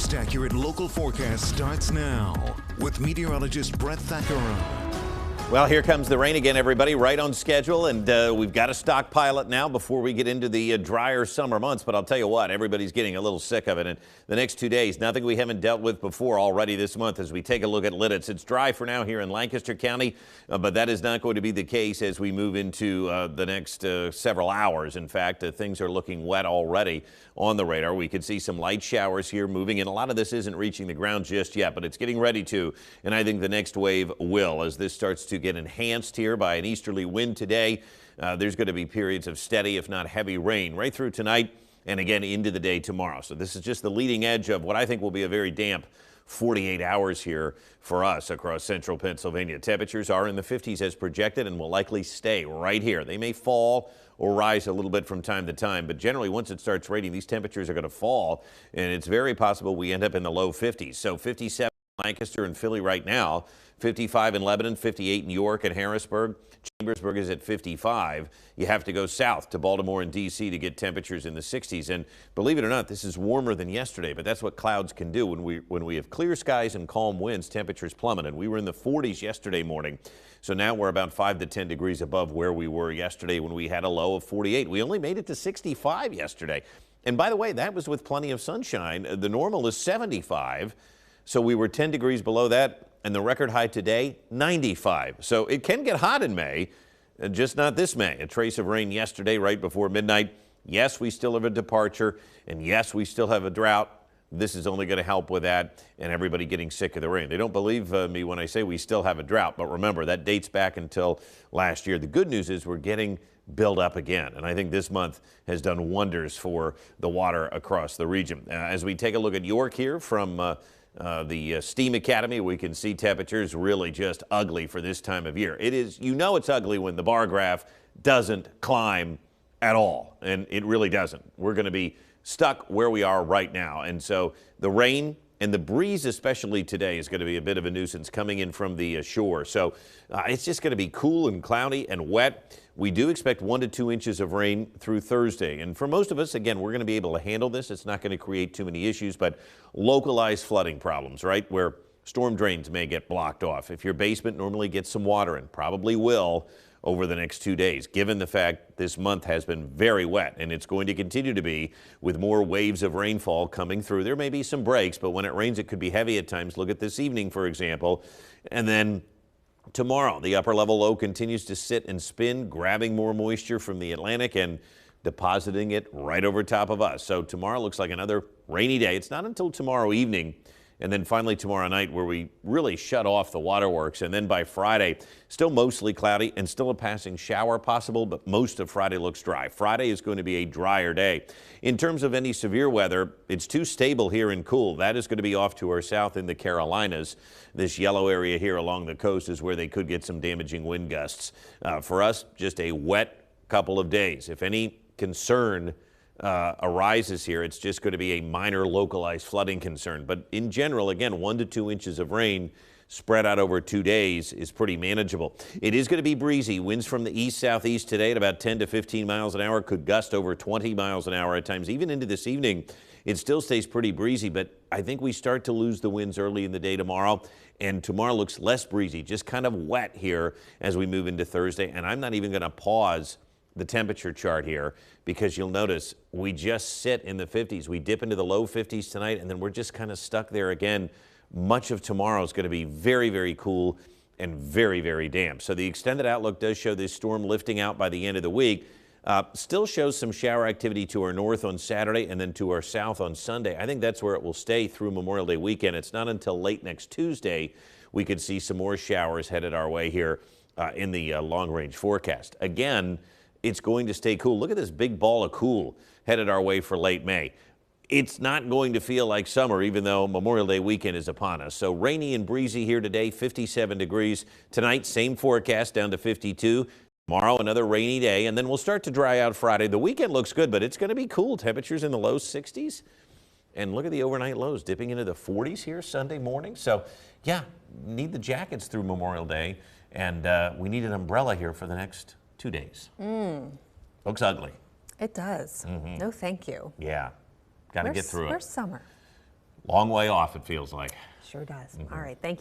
most accurate local forecast starts now with meteorologist Brett Thackeron. Well, here comes the rain again, everybody, right on schedule, and we've got to stockpile it now before we get into the drier summer months. But I'll tell you what, everybody's getting a little sick of it. And the next 2 days, nothing we haven't dealt with before already this month as we take a look at Lititz. It's dry for now here in Lancaster County, but that is not going to be the case as we move into the next several hours. In fact, things are looking wet already on the radar. We could see some light showers here moving in. A lot of this isn't reaching the ground just yet, but it's getting ready to. And I think the next wave will, as this starts to get enhanced here by an easterly wind today. There's going to be periods of steady, if not heavy rain right through tonight and again into the day tomorrow. So this is just the leading edge of what I think will be a very damp 48 hours here for us across central Pennsylvania. Temperatures are in the 50s as projected and will likely stay right here. They may fall or rise a little bit from time to time, but generally once it starts raining, these temperatures are going to fall, and it's very possible we end up in the low 50s. So 57 in Lancaster and Philly right now, 55 in Lebanon, 58 in York and Harrisburg. Chambersburg is at 55. You have to go south to Baltimore and D.C. to get temperatures in the 60s. And believe it or not, this is warmer than yesterday, but that's what clouds can do. When we have clear skies and calm winds, temperatures plummet. And we were in the 40s yesterday morning. So now we're about 5 to 10 degrees above where we were yesterday when we had a low of 48. We only made it to 65 yesterday. And by the way, that was with plenty of sunshine. The normal is 75. So we were 10 degrees below that. And the record high today, 95. So it can get hot in May, just not this May. A trace of rain yesterday right before midnight. Yes, we still have a departure, and yes, we still have a drought. This is only going to help with that and everybody getting sick of the rain. They don't believe me when I say we still have a drought, but remember, that dates back until last year. The good news is we're getting build up again, and I think this month has done wonders for the water across the region. As we take a look at York here from the Steam Academy, we can see temperatures really just ugly for this time of year. It is, you know, it's ugly when the bar graph doesn't climb at all, and it really doesn't. We're going to be stuck where we are right now, and so the rain and the breeze, especially today, is going to be a bit of a nuisance coming in from the shore. So it's just going to be cool and cloudy and wet. We do expect 1 to 2 inches of rain through Thursday. And for most of us, again, we're going to be able to handle this. It's not going to create too many issues, but localized flooding problems, right, where storm drains may get blocked off. If your basement normally gets some water, and probably will over the next 2 days, given the fact this month has been very wet, and it's going to continue to be with more waves of rainfall coming through. There may be some breaks, but when it rains, it could be heavy at times. Look at this evening, for example. And then tomorrow, the upper level low continues to sit and spin, grabbing more moisture from the Atlantic and depositing it right over top of us. So tomorrow looks like another rainy day. It's not until tomorrow evening, and then finally tomorrow night, where we really shut off the waterworks. And then by Friday, still mostly cloudy and still a passing shower possible, but most of Friday looks dry. Friday is going to be a drier day. In terms of any severe weather, it's too stable here and cool. That is going to be off to our south in the Carolinas. This yellow area here along the coast is where they could get some damaging wind gusts. For us, just a wet couple of days. If any concern arises here, it's just going to be a minor localized flooding concern. But in general, again, 1 to 2 inches of rain spread out over 2 days is pretty manageable. It is going to be breezy. Winds from the east-southeast today at about 10 to 15 miles an hour, could gust over 20 miles an hour at times. Even into this evening, it still stays pretty breezy, but I think we start to lose the winds early in the day tomorrow, and tomorrow looks less breezy, just kind of wet here as we move into Thursday. And I'm not even going to pause the temperature chart here, because you'll notice we just sit in the 50s. We dip into the low 50s tonight, and then we're just kind of stuck there again. Much of tomorrow is going to be very, very cool and very, very damp. So the extended outlook does show this storm lifting out by the end of the week. Still shows some shower activity to our north on Saturday and then to our south on Sunday. I think that's where it will stay through Memorial Day weekend. It's not until late next Tuesday we could see some more showers headed our way here in the long-range forecast. Again, it's going to stay cool. Look at this big ball of cool headed our way for late May. It's not going to feel like summer, even though Memorial Day weekend is upon us. So rainy and breezy here today, 57 degrees. Tonight, same forecast, down to 52. Tomorrow, another rainy day, and then we'll start to dry out Friday. The weekend looks good, but it's going to be cool. Temperatures in the low 60s. And look at the overnight lows dipping into the 40s here Sunday morning. So, yeah, need the jackets through Memorial Day, and we need an umbrella here for the next 2 days. Looks ugly. It does. No, thank you. Yeah. Got to get through it. Where's summer? Long way off, it feels like. Sure does. All right. Thank you.